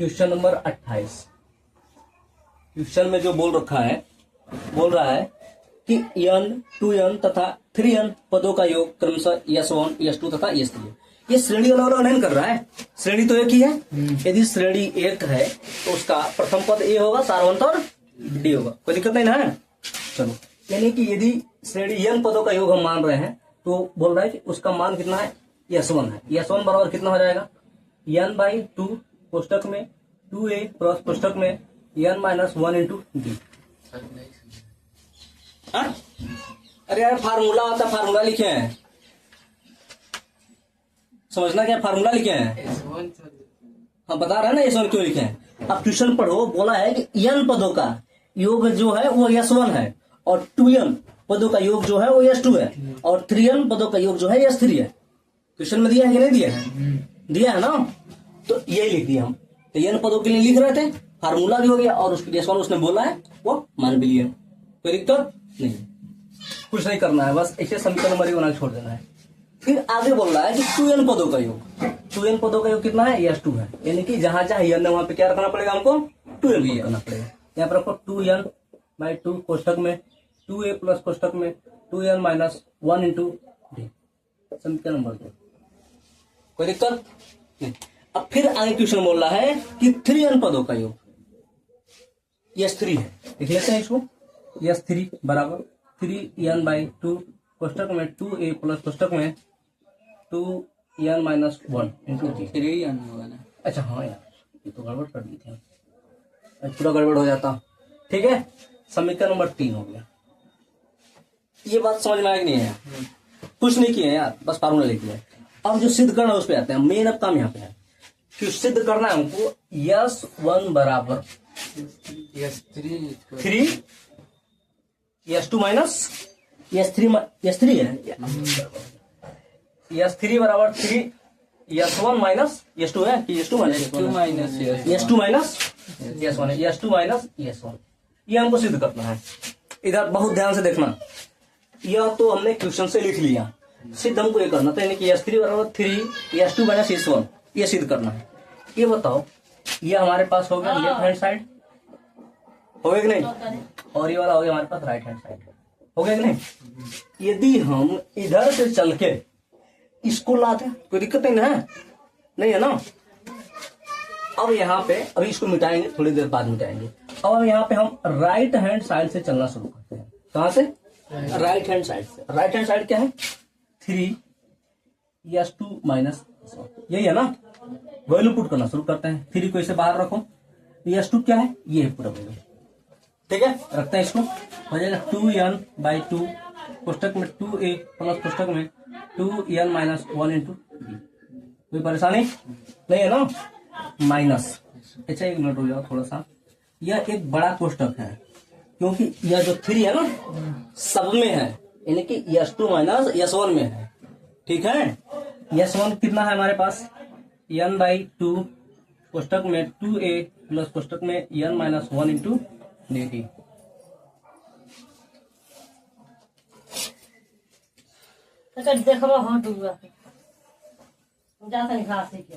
Question number 28। Question में जो बोल रखा है, बोल रहा है कि n 2n तथा 3n पदों का योग क्रमशः s1 s2 तथा s3 है। ये श्रेणी अलग अलग नहीं कर रहा है, श्रेणी तो एक ही है। यदि श्रेणी एक है तो उसका प्रथम पद ए होगा, सारवंतर डी होगा, कोई दिक्कत नहीं ना है। चलो, यानी कि यदि श्रेणी n पदों का योग हम मान रहे हैं तो बोल रहा है कि उसका मान कितना है, s1 है। s1 बराबर कितना हो जाएगा, n/2 कोष्टक में 2a प्लस कोष्टक में n-1 इंटू डी। अरे यार फार्मूला आता, फार्मूला लिखे हैं, समझना क्या फार्मूला लिखे हैं, हम बता रहे हैं ना s1 क्यों लिखे हैं। अब ट्यूशन पढ़ो, बोला है कि n पदों का योग जो है वो s1 है और 2n पदों का योग जो है वो s2 है और 3n पदों का योग जो है s3 है। क्वेश्चन में दिया है कि नहीं दिया है, दिया है ना, तो यही लिख दिया हम। तो n पदों के लिए लिख रहे थे, फार्मूला भी हो गया और उसके लिए उसने बोला है वो मान भी लिया, कोई दिक्कत नहीं, कुछ नहीं करना है, बस ऐसे समीकरण नंबर बना छोड़ देना है। फिर आगे बोल रहा है कि 2n पदों का योग, 2n पदों का योग कितना है, s2 है। यानी कि जहां जहां n है वहां पे क्या रखना पड़ेगा हमको, 2n भी रखना पड़ेगा। यहाँ पर रखो 2n/2 कोष्टक में 2a प्लस कोष्टक में 2n-1 इंटू डी, समीकरण नंबर 2, कोई दिक्कत नहीं। अब फिर आगे क्वेश्चन बोल रहा है कि 3n पदों का योग s3 है, लिख लेते हैं इसको। s3 बराबर 3n/2 कोष्टक में 2a प्लस कोष्टक में 2n-1 इंटू डी। 3n होगा ना। अच्छा हाँ यार, ये तो गड़बड़ कर दी थी, पूरा गड़बड़ हो जाता। ठीक है, समीकरण नंबर 3 हो गया। ये बात समझ में आया कि नहीं है, कुछ नहीं किया यार, बस फार्मूला लिख दिया। अब जो सिद्ध करना है उस पर आते हैं। मेन अब काम यहाँ पे है कि सिद्ध करना है हमको s1 बराबर 3 s2 माइनस s3 है, s3 बराबर 3 s1 माइनस s2 है कि s2 minus s2 minus s1 minus s1, ये हमको सिद्ध करना है। इधर बहुत ध्यान से देखना, यह तो हमने क्वेश्चन से लिख लिया, सिद्ध हमको ये करना था, यानी कि s3 बराबर 3 s2 माइनस s1, ये सिद्ध करना है। ये बताओ, ये हमारे पास हो गया लेफ्ट हैंड साइड, हो गया कि नहीं, और ये वाला हो गया हमारे पास राइट हैंड साइड, हो गया कि नहीं। यदि हम इधर से चल के इसको लाते हैं कोई दिक्कत नहीं है, नहीं है ना। अब यहाँ पे अभी इसको मिटाएंगे, थोड़ी देर बाद मिटाएंगे। अब यहाँ पे हम राइट हैंड साइड से चलना शुरू करते हैं। कहां से, राइट हैंड साइड से। राइट हैंड साइड क्या है, 3 s2 माइनस, यही है ना। वैल्यू पुट करना शुरू करते हैं, 3 को इसे बाहर रखो, s2 क्या है, ये है पूरा वैल्यू। ठीक है, रखते हैं इसको, हो जाएगा 2n/2 कोष्टक में 2a प्लस कोष्टक में 2n-1 इंटू डी। कोई परेशानी नहीं है ना, माइनस। अच्छा एक मिनट हो जाओ थोड़ा सा, यह एक बड़ा कोष्टक है क्योंकि यह जो 3 है ना सब में है, यानी कि s2 माइनस s1 में है। ठीक है, s1 कितना है हमारे पास, n/2 कोष्टक में 2a प्लस कोष्टक में n-1 इंटू डी। देखो हाँ डूबा जाता नहीं घास के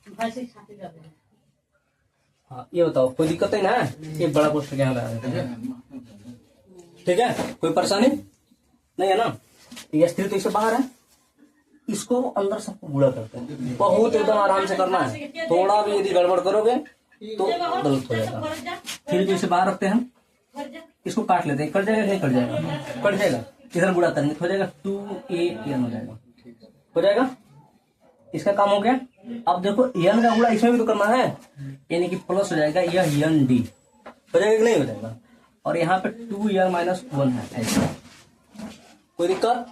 भैंसी खाती जाते हैं। हाँ ये बताओ, कोई दिक्कत नहीं ना, एक बड़ा कोष्टक यहाँ लगा देते हैं। ठीक है, कोई परेशानी नहीं है ना। s3 तो इससे बाहर है, इसको अंदर सबको गुणा करते हैं, बहुत एकदम आराम से करना है। थोड़ा भी यदि गड़बड़ करोगे तो गलत हो जाएगा। फिर इसे बाहर रखते हैं, इसको काट लेते हैं, कट जाएगा नहीं, कट जाएगा, कट जाएगा। इधर गुणा करेंगे तो हो जाएगा 2an हो जाएगा, हो जाएगा। इसका काम हो गया। अब देखो n का गुणा इसमें भी तो करना है, यानी कि प्लस हो जाएगा यह n/d, हो जाएगा कि नहीं हो जाएगा। और यहाँ पे 2n-1 है, ऐसा कोई दिक्कत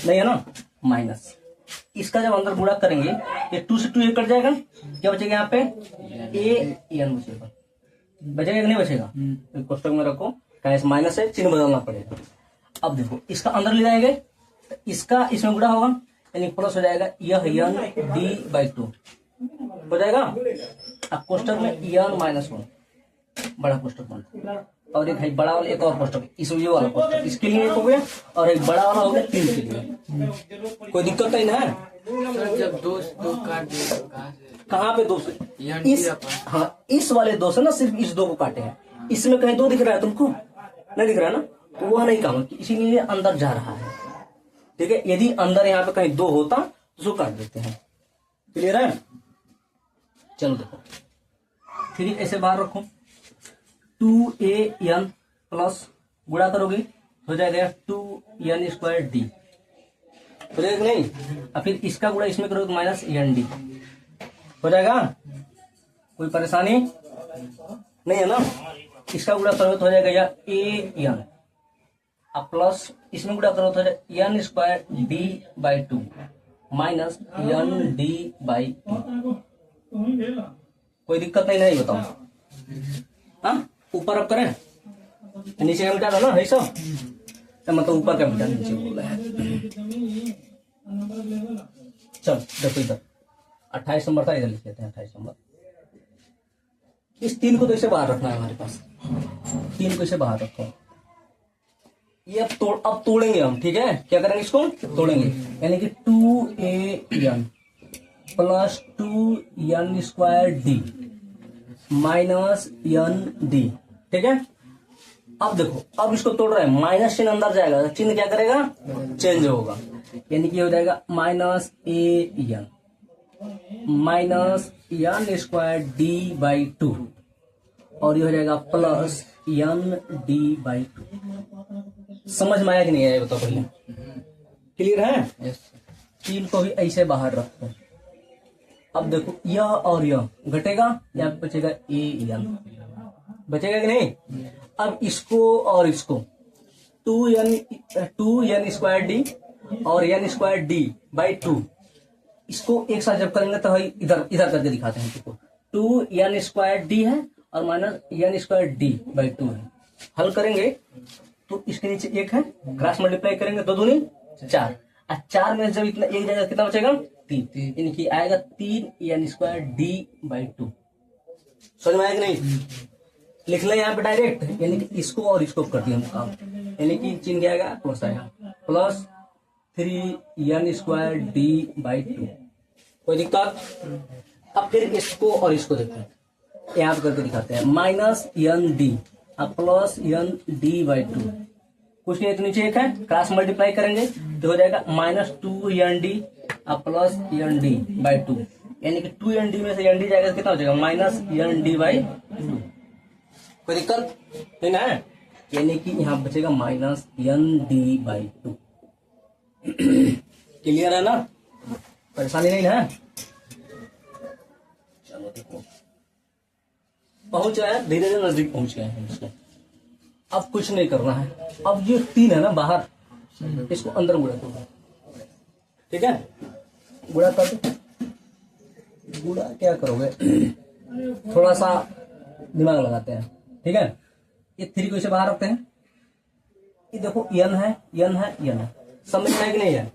नहीं है ना, माइनस। इसका जब अंदर गुणा करेंगे ये 2 से 2 कट जाएगा, क्या बचेगा यहाँ पे an बचेगा, बचेगा कि नहीं बचेगा। कोष्टक में रखो, कहीं माइनस है, चिन्ह बदलना पड़ेगा। अब देखो इसका अंदर ले जाएंगे, इसका इसमें गुणा होगा, यानी प्लस हो जाएगा यह n/d/2 हो जाएगा। अब कोष्टक में n-1 बड़ा कोष्टक बनता, और एक है बड़ा वाला, एक और कोष्टक, इसमें ये वाला कोष्टक इसके लिए एक हो गया, और एक बड़ा वाला हो गया 3 के लिए। कोई दिक्कत नहीं ना है। जब दो काट दिए कहाँ पे 2 से इस, हाँ इस वाले 2 से ना सिर्फ इस 2 को काटे हैं। इसमें कहीं 2 दिख रहा है तुमको, नहीं दिख रहा है ना, तो वह नहीं काम, इसीलिए अंदर जा रहा है। ठीक है, यदि अंदर यहाँ पे कहीं 2 होता तो उसको काट देते हैं। क्लियर है? चलो देखो, 3 ऐसे बाहर रखो, 2an प्लस गुणा करोगे हो जाएगा 2n स्क्वायर डी, हो जाएगा कि नहीं? और फिर इसका गुणा इसमें करोगे तो माइनस एन डी हो जाएगा। कोई परेशानी नहीं है ना? इसका गुणा करोगे तो हो जाएगा या ए एन, अब प्लस इसमें गुणा करो तो हो जाएगा N square D by 2 minus N D by 2। कोई दिक्कत नहीं, नहीं बताओ। हाँ, ऊपर अब करें, नीचे का मिटा दो ना, है सब तो मतलब ऊपर का मिटा नीचे बोल रहा है। चल देखो इधर 28 नंबर था, इधर लिख लेते हैं 28 नंबर। इस 3 को तो इसे बाहर रखना है हमारे पास, 3 को इसे बाहर रखो। ये अब तोड़ेंगे हम, ठीक है? क्या करेंगे, इसको तोड़ेंगे, यानी कि 2an plus 2n square D minus N D. ठीक है, अब देखो, अब इसको तोड़ रहे हैं, माइनस चिन्ह अंदर जाएगा, चिन्ह क्या करेगा, चेंज होगा, यानी कि हो जाएगा minus A N minus N square D by 2 और ये हो जाएगा प्लस एन डी बाई 2। समझ में आया कि नहीं आया बताओ पहले? क्लियर है? yes. 3 को भी ऐसे बाहर रखो। अब देखो यह और यह घटेगा, यहाँ पे बचेगा ए एन, बचेगा कि नहीं? अब इसको और इसको 2n स्क्वायर डी और n स्क्वायर डी बाई 2, इसको एक साथ जब करेंगे तो इधर इधर करके दिखाते हैं इसको। 2n स्क्वायर डी है और minus n square D by 2 है। हल करेंगे तो इसके नीचे 1 है, क्रॉस मल्टीप्लाई करेंगे 2 दूनी 4, और 4 में जब इतना एक जाएगा कितना बचेगा 3, यानी कि आएगा 3n स्क्वायर डी बाई 2। समझ में आया कि नहीं? लिख ले यहाँ पे डायरेक्ट, यानी कि इसको और इसको कर दिया हम काम, यानी कि चिन्ह क्या आएगा, प्लस आएगा, plus 3n square D by 2। कोई दिक्कत? अब फिर इसको और इसको देखते हैं, यहाँ पे करके दिखाते हैं, minus N D plus N D by 2, कुछ नहीं तो नीचे 1 है, क्रॉस मल्टीप्लाई करेंगे तो हो जाएगा minus 2n D plus N D by 2, यानी कि 2n डी में से एन डी जाएगा तो कितना हो जाएगा, माइनस एन डी बाई 2। कोई दिक्कत नहीं ना? यानी कि यहाँ बचेगा minus N D by 2। Clear है ना? परेशानी नहीं है? चलो देखो, पहुंच गया, धीरे धीरे नजदीक पहुंच गए हैं इसको। अब कुछ नहीं करना है, अब ये 3 है ना बाहर, इसको अंदर गुणा कर दो। ठीक है, गुणा कर दो। गुणा क्या करोगे, थोड़ा सा दिमाग लगाते हैं। ठीक है, ये 3 को इसे बाहर रखते हैं, ये देखो n है, n है, n है, समझ में है कि नहीं है?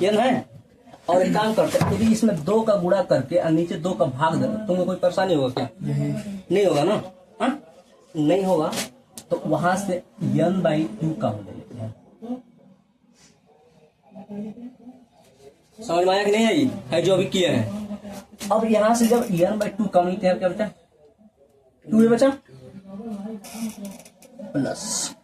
n है, और एक काम करते हैं, यदि इसमें 2 का गुणा करके और नीचे 2 का भाग दे, तुम्हें कोई परेशानी होगा क्या? नहीं होगा ना? हाँ, नहीं होगा तो वहां से n बाई 2 का हो जाएगा। समझ में आया कि नहीं है जो अभी किया है? अब यहां से जब n बाई 2 कम नहीं थे, क्या बचा? 2 है बचा, प्लस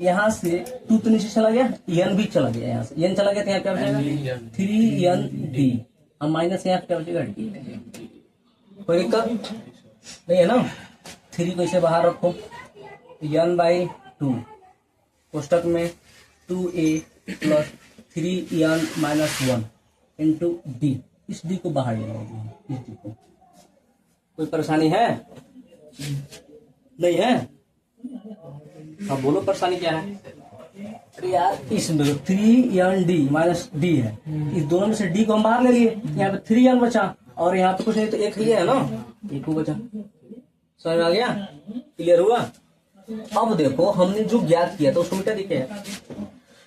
यहाँ से 2 तो नीचे चला गया, n भी चला गया, यहाँ से n चला गया तो यहाँ क्या बचेगा 3n d और माइनस यहाँ क्या बचेगा d। कोई दिक्कत नहीं है ना? 3 को इसे बाहर रखो, n बाई 2 कोष्टक में 2a plus 3n minus 1 into d, इस d को बाहर ले लो, इस d को। कोई परेशानी है? नहीं है? हाँ बोलो, परेशानी क्या है? अरे यार, इसमें 3n d माइनस d है, इस दोनों में से d को हम बाहर ले लिए, यहाँ पे 3n बचा और यहाँ पे कुछ नहीं तो 1 ही है ना, 1 को बचा। समझ में आ गया? क्लियर हुआ? अब देखो, हमने जो ज्ञात किया था उसको मिटा दिखे।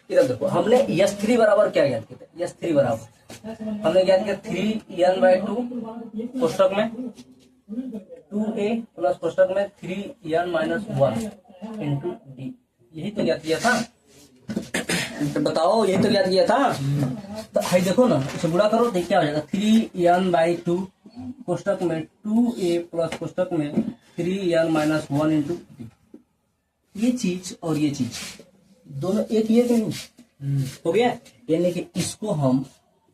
इधर देखो, हमने s3 बराबर क्या ज्ञात किया था? s3 बराबर हमने ज्ञात किया 3n बाई 2 कोष्टक में 2a प्लस कोष्टक में 3n माइनस 1 इंटू डी, यही तो ज्ञात किया था। तो बताओ, यही तो याद किया था। तो भाई देखो ना, इसे गुणा करो तो क्या हो जाएगा 3n/2 कोष्टक में 2a प्लस कोष्टक में 3n-1 इंटू। ये चीज और ये चीज दोनों एक ही है कि नहीं? हो गया। यानी कि इसको हम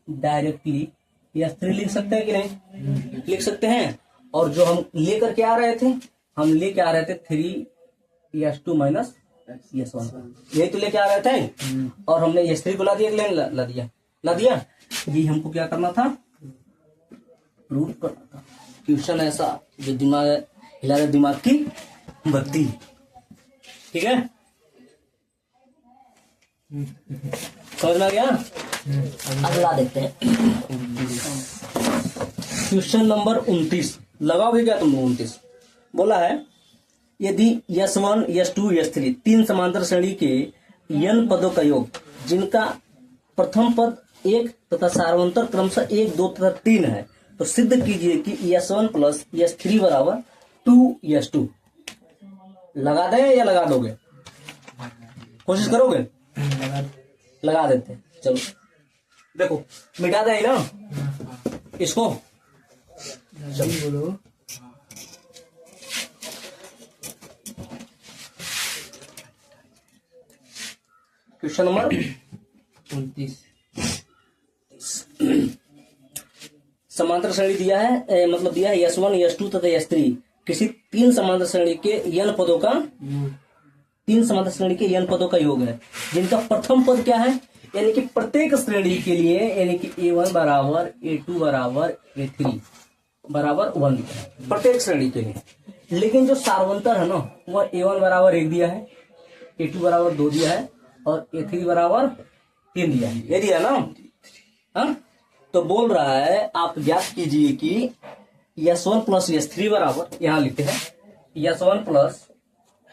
डायरेक्टली S3 लिख सकते हैं कि नहीं? लिख सकते हैं। और जो हम लेकर के आ रहे थे, हम लेके आ रहे थे 3s2 माइनस S1, यही तो लेके आ रहे थे। और हमने S3 को ला दिया कि नहीं? ला दिया। ये हमको क्या करना था? प्रूव करना था। क्वेश्चन ऐसा जो दिमाग हिला दे, दिमाग की बत्ती। ठीक है, समझ में आ गया? अगला देखते हैं, क्वेश्चन नंबर 29। लगाओगे क्या तुम? 29 बोला है, यदि S1, S2, S3 तीन समांतर श्रेणी के n पदों का योग, जिनका प्रथम पद 1 तथा सार्वंतर क्रमशः 1, 2 तथा 3 है, तो सिद्ध कीजिए कि S1 प्लस S3 बराबर 2S2। लगा दें या लगा दोगे? कोशिश करोगे? लगा देते हैं। चलो देखो, मिटा दे ना इसको। बोलो, क्वेश्चन नंबर 29। समांतर श्रेणी दिया है, मतलब दिया है S1, S2 तथा S3 किसी तीन समांतर श्रेणी के n पदों का, तीन समांतर श्रेणी के n पदों का योग है, जिनका प्रथम पद क्या है? यानी कि प्रत्येक श्रेणी के लिए, यानी कि A1 बराबर A2 बराबर A3 बराबर 1 प्रत्येक श्रेणी के लिए। लेकिन जो सार्वंतर है ना, वह A1 बराबर 1 दिया है, A2 बराबर 2 दिया है और A3 बराबर 3 दिया है। ये दिया ना? हाँ, तो बोल रहा है आप ज्ञात कीजिए कि S1 प्लस S3 बराबर, यहां लिखते हैं S1 प्लस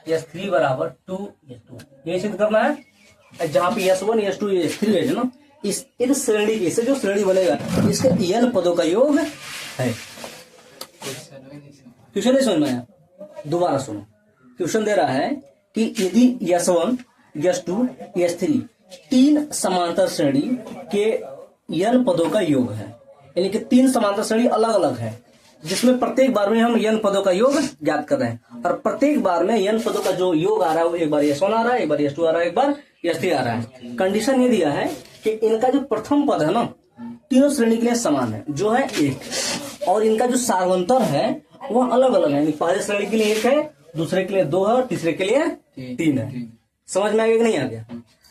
S3 बराबर 2S2। ये सिद्ध करना है। जहां पे S1, S2, S3 है ना, इस श्रेणी के, इससे जो श्रेणी बनेगा इसके n पदों का योग है। क्वेश्चन नहीं समझ में आया? दोबारा सुनो। क्वेश्चन दे रहा है कि यदि S1, S2, S3 तीन समांतर श्रेणी के n पदों का योग है, यानी कि तीन समांतर श्रेणी अलग अलग है, जिसमें प्रत्येक बार में हम n पदों का योग ज्ञात कर रहे हैं, और प्रत्येक बार में n पदों का जो योग आ रहा है वो एक बार S1 आ रहा है, एक बार S2 आ रहा है, एक बार S3 आ रहा है। कंडीशन ये दिया है कि इनका जो प्रथम पद है ना, तीनों श्रेणी के लिए समान है, जो है 1, और इनका जो सार्वंतर है वह अलग अलग है, यानी पहले श्रेणी के लिए 1 है, दूसरे के लिए 2 है और तीसरे के लिए 3 है। समझ में आ गया कि नहीं आ गया?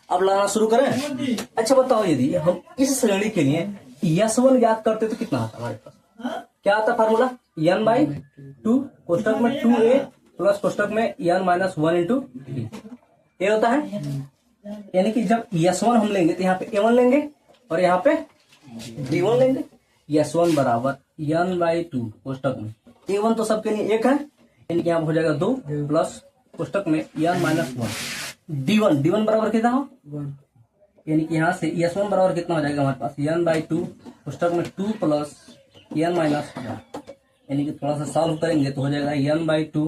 अब लगाना शुरू करें। अच्छा बताओ, यदि हम इस श्रेणी के लिए S1 ज्ञात करते तो कितना आता हमारे पास? क्या आता फार्मूला? n/2 कोष्टक में 2a प्लस कोष्टक में n-1 इंटू 3 ये होता है। यानी कि जब S1 हम लेंगे तो यहाँ पे A1 लेंगे और यहाँ पे D1 लेंगे। S1 बराबर n/2 कोष्टक में A1 तो सबके लिए 1 है, यानी कि यहाँ हो जाएगा 2 प्लस कोष्टक में n-1 D1 बराबर कितना हो? 1। यानी कि यहाँ से S1 बराबर कितना हो जाएगा हमारे पास? n/2 कोष्टक में 2 प्लस n-1, यानी कि थोड़ा सा सॉल्व करेंगे तो हो जाएगा n/2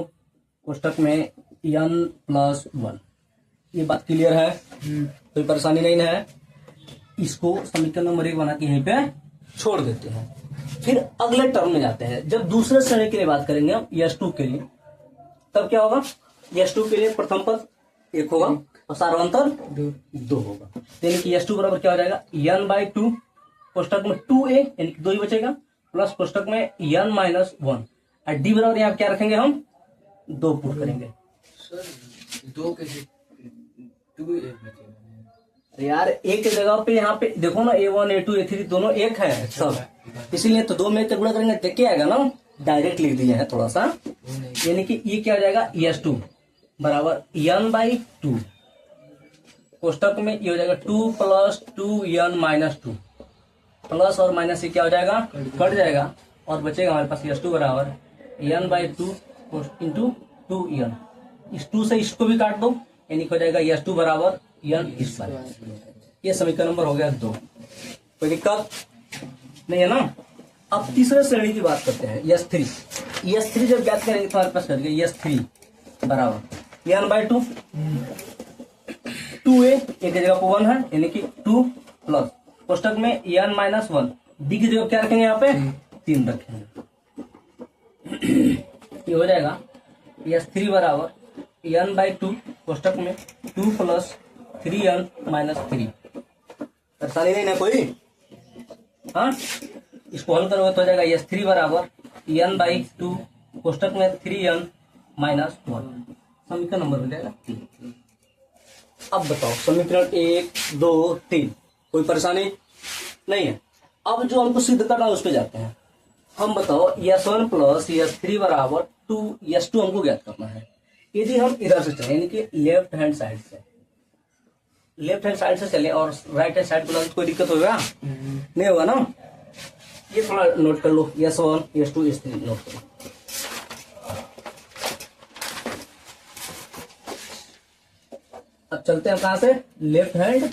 कोष्टक में n+1। ये बात क्लियर है? कोई परेशानी नहीं है? इसको समीकरण नंबर 1 बना के यहीं पे छोड़ देते हैं। फिर अगले टर्म में जाते हैं। जब दूसरे श्रेणी के लिए बात करेंगे हम S2 के लिए, तब क्या होगा? S2 के लिए प्रथम पद 1 होगा और सार्वंतर 2 होगा। यानी कि S2 बराबर क्या हो जाएगा? n/2 कोष्टक में 2a, यानी कि 2 ही बचेगा, प्लस कोष्टक में n-1 और D बराबर यहाँ क्या रखेंगे हम? 2 पुट करेंगे। यार एक के जगह पे यहाँ पे देखो ना, A1, A2, A3 दोनों 1 है सब, इसीलिए तो 2 में गुणा करेंगे तो क्या आएगा ना, डायरेक्ट लिख दिया है थोड़ा सा। यानी कि ये क्या हो जाएगा? S2 बराबर n/2 कोष्टक में ये हो जाएगा 2 प्लस 2n-2, प्लस और माइनस से क्या हो जाएगा? कट जाएगा और बचेगा हमारे पास S2 बराबर n/2 इंटू 2n। इस 2 से इसको भी काट दो, यानी हो जाएगा S2 बराबर n²। ये समीकरण नंबर हो गया 2। कोई दिक्कत नहीं है ना? अब तीसरे श्रेणी की बात करते हैं, S3 जब ज्ञात करेंगे तो हमारे पास S3 बराबर n/2 2a एक की जगह पर 1 है, यानी कि 2 प्लस कोष्टक में n माइनस 1, d की जगह क्या रखेंगे यहाँ पे 3 रखेंगे। ये हो जाएगा s3 बराबर n/2 कोष्टक में 2 प्लस 3n माइनस 3। परेशानी नहीं ना कोई? हाँ, इसको हल करोगे तो हो जाएगा s3 बराबर n/2 कोष्टक में 3n माइनस 1। समीकरण नंबर हो जाएगा 3। अब बताओ समीकरण 1 2 3 कोई परेशानी नहीं है। अब जो हमको सिद्ध करना है उस पर जाते हैं। हम बताओ s1 प्लस s3 बराबर 2 s2 हमको ज्ञात करना है। यदि हम इधर से चले यानी कि लेफ्ट हैंड साइड से चले और राइट हैंड साइड को कोई दिक्कत होगा? नहीं होगा ना। ये थोड़ा नोट कर लो, s1 s2 s3 नोट करो। अब चलते हैं कहां से? लेफ्ट हैंड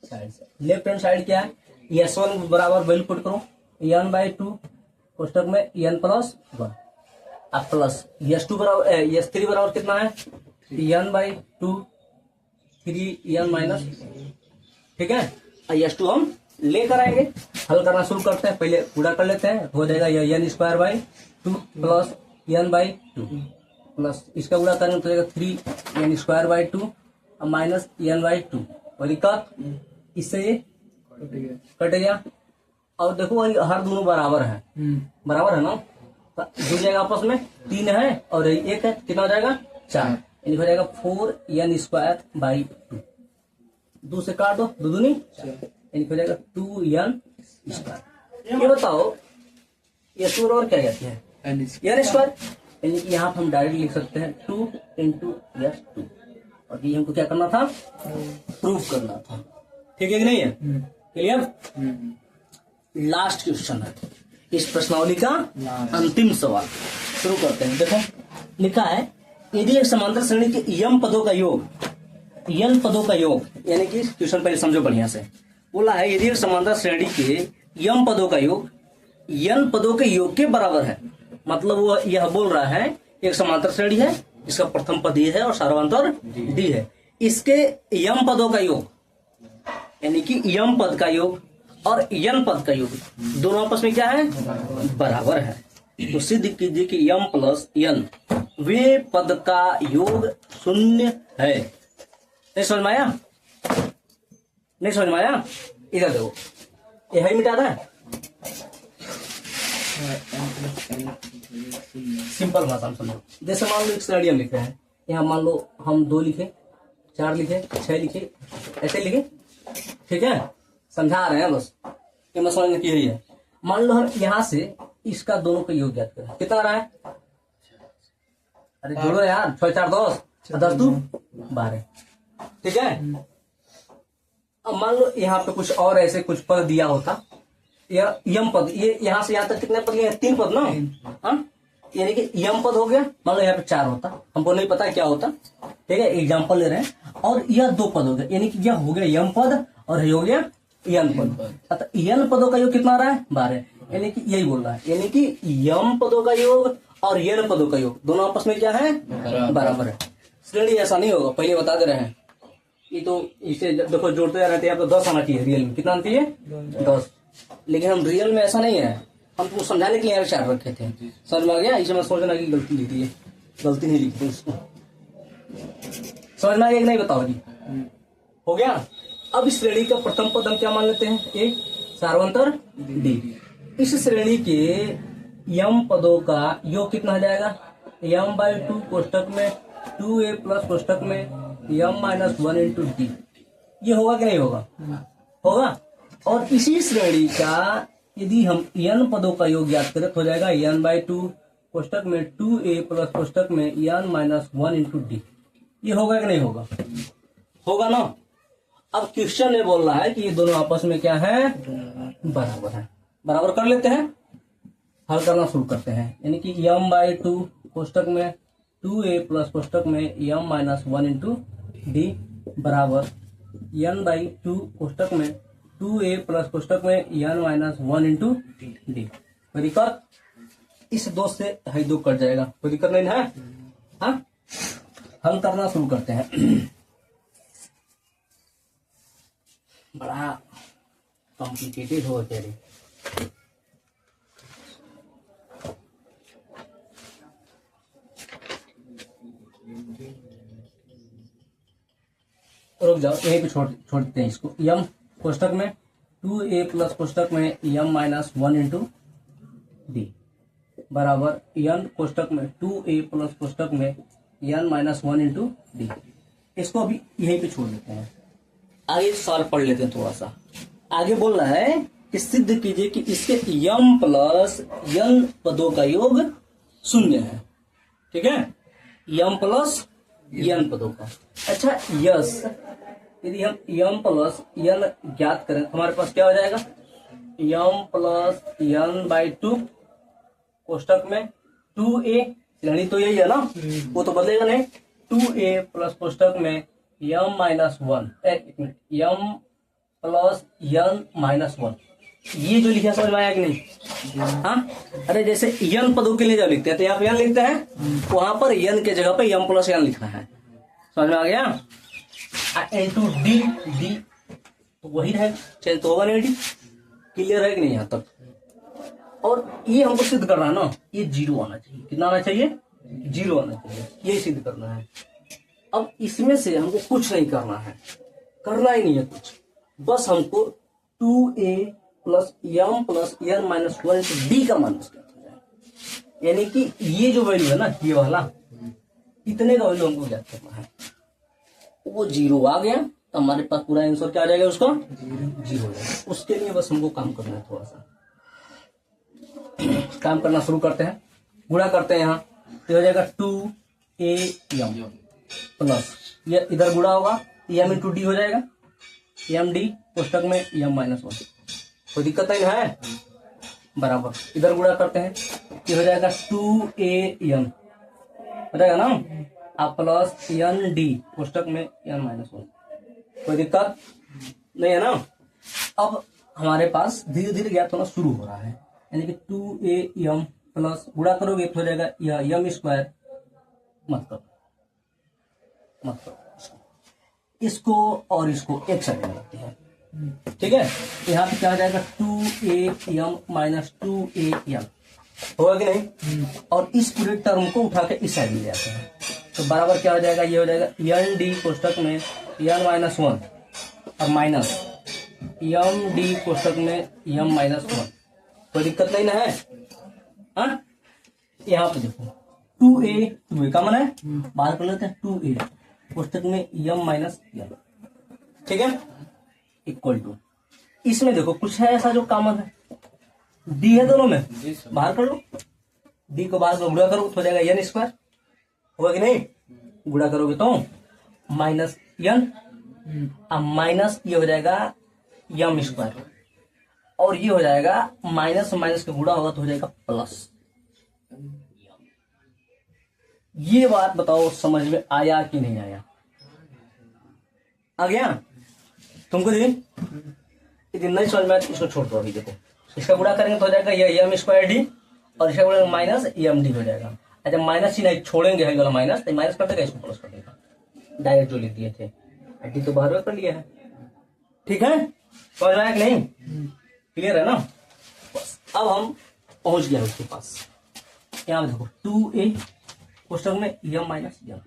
साइड से। लेफ्ट हैंड साइड क्या है? s1 बराबर वैल्यू पुट करो n/2 कोष्टक में n प्लस 1 अब प्लस s2 बराबर s3 बराबर कितना है? n/2 3n माइनस, ठीक है। s2 हम लेकर आएंगे, हल करना शुरू करते हैं। पहले पूरा कर लेते हैं, हो जाएगा यह n² 2 प्लस n/2 प्लस इसका गुणा करेंगे तो जाएगा 3n² 2 माइनस n/2 और दिक्कत इससे ये कट गया। और देखो हर दोनों बराबर है, बराबर है ना, तो जुड़ जाएगा आपस में। 3 है और 1 है, कितना हो जाएगा 4, यानी हो जाएगा 4n² 2। 2 से काट दो, 2 दूनी 4, यानी हो जाएगा 2n²। ये बताओ ये सूर और क्या कहते हैं? n², यानी कि यहाँ हम डायरेक्ट लिख सकते हैं 2 × s2। और ये हमको क्या करना था? प्रूव करना था, ठीक है कि नहीं है? क्लियर? लास्ट क्वेश्चन है इस प्रश्नावली का, अंतिम सवाल। शुरू करते हैं। देखो लिखा है यदि एक समांतर श्रेणी के यम पदों का योग, n पदों का योग, यानी कि क्वेश्चन पहले समझो बढ़िया से। बोला है यदि एक समांतर श्रेणी के यम पदों का योग n पदों के योग के बराबर है। मतलब वो यह बोल रहा है एक समांतर श्रेणी है, इसका प्रथम पद ये है और सार्वंतर d है। इसके यम पदों का योग यानी कि यम पद का योग और n पद का योग दोनों आपस में क्या है? बराबर है। तो सिद्ध कीजिए कि m प्लस n वे पद का योग 0 है। नहीं समझ में आया? नहीं समझ में आया? इधर देखो, ये है मिटा रहा है। सिंपल भाषा में समझो। जैसे मान लो एक श्रेणी हम लिख रहे हैं, यहाँ मान लो हम 2 लिखे, 4 लिखे, 6 लिखे, ऐसे लिखे, ठीक है। समझा रहे हैं बस, ये मैं समझने की है। मान लो हम यहाँ से इसका दोनों का योग ज्ञात करें, कितना रहा है? अरे जोड़ो यार, 6 4 10 10 2 12, ठीक है। अब मान लो यहाँ पे कुछ और ऐसे कुछ पद दिया होता, यम पद, ये यहाँ से यहाँ तक कितने पद लिए? 3 पद ना, हाँ, यानी कि यम पद हो गया। मान लो यहाँ पे 4 होता, हमको नहीं पता क्या होता, ठीक है, एग्जाम्पल ले रहे हैं। और यह 2 पद हो गया, यानी कि यह हो गया यम पद और ये हो गया n पद। अतः n पदों का योग कितना रहा है? 12, यानी कि यही बोल रहा है, यानी कि यम पदों का योग और n पदों का योग दोनों आपस में क्या है? बराबर है। श्रेणी ऐसा नहीं होगा, पहले बता दे रहे हैं। ये तो इसे देखो जोड़ते जा रहे थे, आप तो 10 आना चाहिए रियल में। कितना आना चाहिए? 10। लेकिन हम रियल में ऐसा नहीं है, हम तुमको समझाने के लिए 4 रखे थे। समझ में आ गया? इसे मैं सोचना की गलती लिखी है, गलती नहीं लिखी उसको। समझ में आ गया कि नहीं? बताओ जी, हो गया। अब इस श्रेणी का प्रथम पद हम क्या मान लेते हैं? ए सार्वंतर d। इस श्रेणी के यम पदों का योग कितना हो जाएगा? m/2 कोष्टक में 2a प्लस कोष्टक में m माइनस 1 × d। ये होगा कि नहीं होगा? होगा। और इसी श्रेणी का यदि हम n पदों का योग ज्ञात करें तो हो जाएगा n/2 कोष्टक में 2a प्लस कोष्टक में n माइनस 1 × d। ये होगा कि नहीं होगा? होगा ना। अब क्वेश्चन ये बोल रहा है कि ये दोनों आपस में क्या है? बराबर है। बराबर कर लेते हैं, हल करना शुरू करते हैं। यानी कि m/2 कोष्टक में 2a प्लस कोष्टक में m माइनस 1 × d बराबर n/2 कोष्टक में 2a प्लस कोष्टक में n माइनस 1 × d। कोई दिक्कत? इस 2 से 2 कट जाएगा, कोई दिक्कत नहीं है। हाँ, हल करना शुरू करते हैं। बड़ा कॉम्प्लिकेटेड हो तेरे। रुक जाओ, यहीं पे छोड़ते हैं इसको। यम कोष्टक में 2a प्लस कोष्टक में यम माइनस 1 इंटू डी बराबर यन कोष्टक में 2a प्लस कोष्टक में यन माइनस 1 इंटू डी। इसको अभी यहीं पे छोड़ देते हैं, आगे सॉल्व पढ़ लेते हैं थोड़ा सा। आगे बोल रहा है कि सिद्ध कीजिए कि इसके यम प्लस यन पदों का योग शून्य है। ठीक है, यम प्लस यन पदों का। अच्छा यस, यदि हम यम प्लस यन ज्ञात करें हमारे पास क्या हो जाएगा, यम प्लस यन बाई 2 कोष्टक में 2a, यानी तो यही है ना, वो तो बदलेगा नहीं। 2a प्लस कोष्टक में यम माइनस 1, यम प्लस यन माइनस 1। ये जो लिखा समझ में आया कि नहीं? हाँ, अरे जैसे यन पदों के लिए जब लिखते हैं तो यहाँ पे यन लिखते हैं, वहां पर यन के जगह पे यम प्लस यन लिखना है। समझ में आ गया? इंटू डी, डी तो वही रहेगा, चेंज तो होगा नहीं। डी क्लियर है कि नहीं यहाँ तक? और ये हमको सिद्ध करना है ना, ये 0 आना चाहिए। कितना आना चाहिए? 0 आना चाहिए, ये सिद्ध करना है। अब इसमें से हमको कुछ नहीं करना है, करना ही नहीं है कुछ, बस हमको 2a प्लस यम प्लस यन माइनस 1 डी का मान ज्ञात हो जाए। यानी कि ये जो वैल्यू है ना, ये वाला, इतने का वैल्यू हमको ज्ञात करना है। वो 0 आ गया तो हमारे पास पूरा आंसर क्या आ जाएगा, उसका 0 हो जाएगा। उसके लिए बस हमको काम करना है, थोड़ा सा काम करना शुरू करते हैं। गुणा करते हैं, यहाँ तो हो जाएगा 2a यम प्लस, ये इधर गुणा होगा, यम इंटू डी हो जाएगा, यम डी कोष्टक में यम माइनस 1। कोई दिक्कत नहीं है, बराबर इधर गुणा करते हैं, ये हो जाएगा 2a यम हो जाएगा ना, आप प्लस यन डी कोष्टक में यन माइनस 1। कोई दिक्कत नहीं है ना? अब हमारे पास धीरे धीरे ज्ञात होना शुरू हो रहा है, यानी कि 2a यम प्लस गुणा करोगे तो हो जाएगा यह यम स्क्वायर, मतलब इसको और इसको एक साइड में रखते हैं। ठीक है, यहाँ पे क्या हो जाएगा 2a यम माइनस 2a यम, होगा कि नहीं? और इस पूरे टर्म को उठा के इस साइड में ले आते हैं, तो बराबर क्या हो जाएगा, ये हो जाएगा यन डी कोष्टक में यन माइनस 1 और माइनस यम डी कोष्टक में यम माइनस 1। कोई दिक्कत नहीं ना है? हाँ, यहाँ पे देखो 2a का मन है, बाहर कर लेते हैं 2a कोष्टक में यम माइनस यम। ठीक है, इक्वल टू, इसमें देखो कुछ है ऐसा जो कॉमन है, डी है दोनों में, बाहर कर लो, डी को बाहर गुणा करो तो हो जाएगा यन स्क्वायर, होगा कि नहीं? गुणा करोगे तो माइनस यन, अब माइनस ये हो जाएगा यम स्क्वायर, और ये हो जाएगा माइनस माइनस का गुणा होगा तो हो जाएगा प्लस। ये बात बताओ समझ में आया कि नहीं आया? आ गया तुमको? यदि नहीं समझ में आया तो इसको छोड़ दो। अभी देखो, इसका गुणा करेंगे तो हो जाएगा ये यम स्क्वायर डी, और इसका गुणा माइनस यम डी हो जाएगा। अच्छा, माइनस ही नहीं छोड़ेंगे, है वाला माइनस, तो माइनस कर देगा, इसको प्लस कर देगा, डायरेक्ट जो लिख दिए थे। डी तो बाहर कर लिया है। ठीक है, समझ में आया कि नहीं? क्लियर है ना? बस अब हम पहुंच गए उसके पास। यहाँ देखो 2a कोष्टक में यम माइनस यम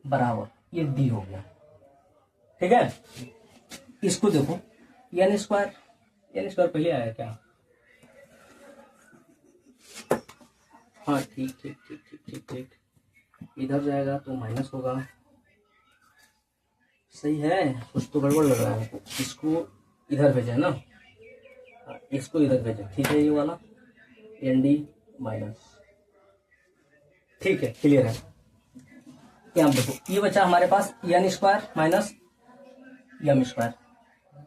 बराबर ये डी हो गया। ठीक है, इसको देखो यन स्क्वायर पहले आया क्या? हाँ, ठीक ठीक ठीक ठीक ठीक ठीक, इधर जाएगा तो माइनस होगा। सही है, कुछ तो गड़बड़ लग रहा है। इसको इधर भेजे ना, इसको इधर भेजे, ठीक है, ये वाला एन डी माइनस। ठीक है, क्लियर है। यहाँ देखो ये बचा हमारे पास यन स्क्वायर माइनस यम स्क्वायर,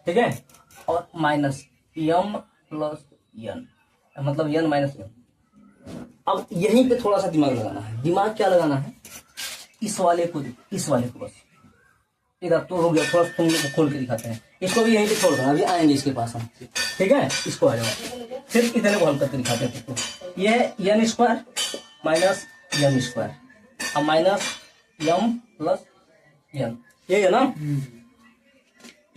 ठीक है, और माइनस यम प्लस यन, मतलब यन माइनस यम। अब यहीं पे थोड़ा सा दिमाग लगाना है। दिमाग क्या लगाना है? इस वाले को बस इधर तो हो गया, थोड़ा सा तुम लोग को खोल के दिखाते हैं। इसको भी यहीं पे छोड़ दो, अभी आएंगे इसके पास हम। ठीक है, इसको आ जाओ, सिर्फ इतने को हल करके दिखाते हैं तुमको। ये यन स्क्वायर माइनस यम स्क्वायर, अब माइनस यम प्लस यन, यही है ना?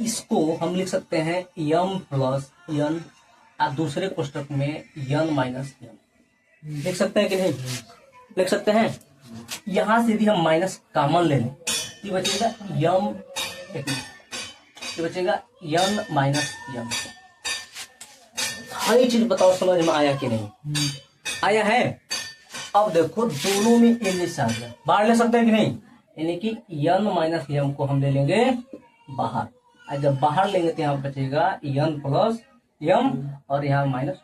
इसको हम लिख सकते हैं यम प्लस यन, और दूसरे कोष्टक में यन माइनस यन लिख सकते हैं कि नहीं? लिख सकते हैं। यहां से यदि हम माइनस कॉमन ले लें ये बचेगा यम, ये बचेगा यन माइनस यम। हर चीज बताओ समझ में आया कि नहीं? आया है। अब देखो दोनों में एक जैसा आ गया, बाहर ले सकते हैं कि नहीं? यानी कि यन माइनस यम को हम ले लेंगे बाहर, और जब बाहर लेंगे तो यहाँ बचेगा यन प्लस यम और यहाँ माइनस।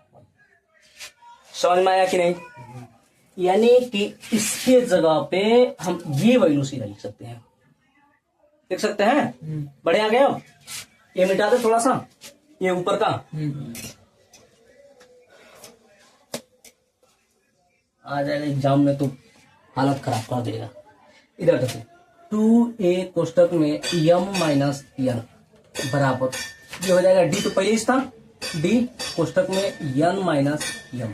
समझ में आया कि नहीं? यानी कि इसके जगह पे हम ये वैल्यू सीधा लिख सकते हैं, लिख सकते हैं। बढ़िया आ गया। ये मिटा दे थोड़ा सा, ये ऊपर का आ जाएगा एग्जाम में तो हालत खराब कर देगा। इधर देखो 2a कोष्टक में यम माइनस यन बराबर ये हो जाएगा डी, तो पहले इस था डी कोष्टक में यन माइनस यम,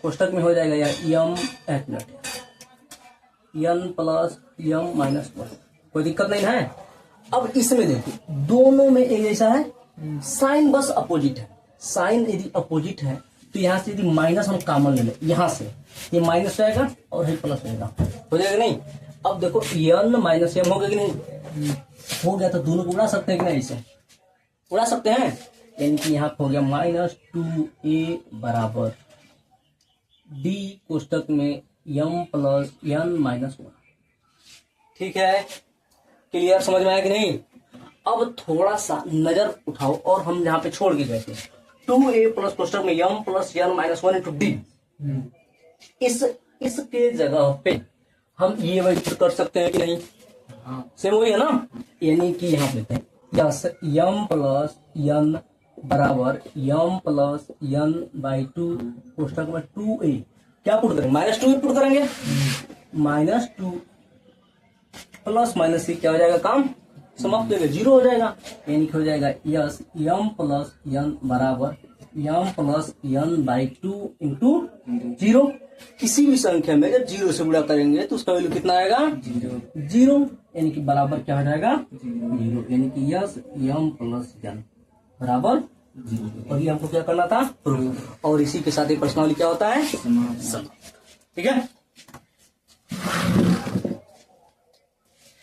कोष्टक में हो जाएगा यार यम एक मिनट यन प्लस यम माइनस वन, कोई दिक्कत नहीं है। अब इसमें देखो दोनों में एक जैसा है, साइन बस अपोजिट है। साइन यदि अपोजिट है तो यहाँ से यदि माइनस हम कॉमन ले लें, यहाँ से ये माइनस रहेगा और ये प्लस रहेगा, हो जाएगा नहीं? अब देखो यन माइनस यम हो गया कि नहीं? हो गया तो दोनों को उड़ा सकते हैं कि नहीं? इसे उड़ा सकते हैं। यानी कि यहाँ हो गया -2a बराबर डी कोष्टक में m plus n minus one. ठीक है, क्लियर? समझ में आया कि नहीं? अब थोड़ा सा नजर उठाओ और हम यहाँ पे छोड़ के गए थे 2a प्लस कोष्टक में m plus n minus one into d. इसके जगह पे हम ये वैल्यू कर सकते हैं कि नहीं? सेम वही है ना। यानी कि यहाँ पे यस यम प्लस यन बराबर यम प्लस यन बाई 2 कोष्टक में 2a क्या पुट करेंगे? -2 पुट करेंगे। -2 प्लस माइनस से क्या हो जाएगा? काम समाप्त हो जाएगा, 0 हो जाएगा। यानी कि हो जाएगा यस यम प्लस यन बराबर यम प्लस यन बाई 2 इंटू 0। किसी भी संख्या में जब 0 से गुणा करेंगे तो उसका वैल्यू कितना आएगा? 0। यानी कि बराबर क्या हो जाएगा? 0। यानी कि यस यम प्लस यन बराबर 0। और ये हमको क्या करना था? प्रूफ। और इसी के साथ ये प्रश्नावली क्या होता है? ठीक है।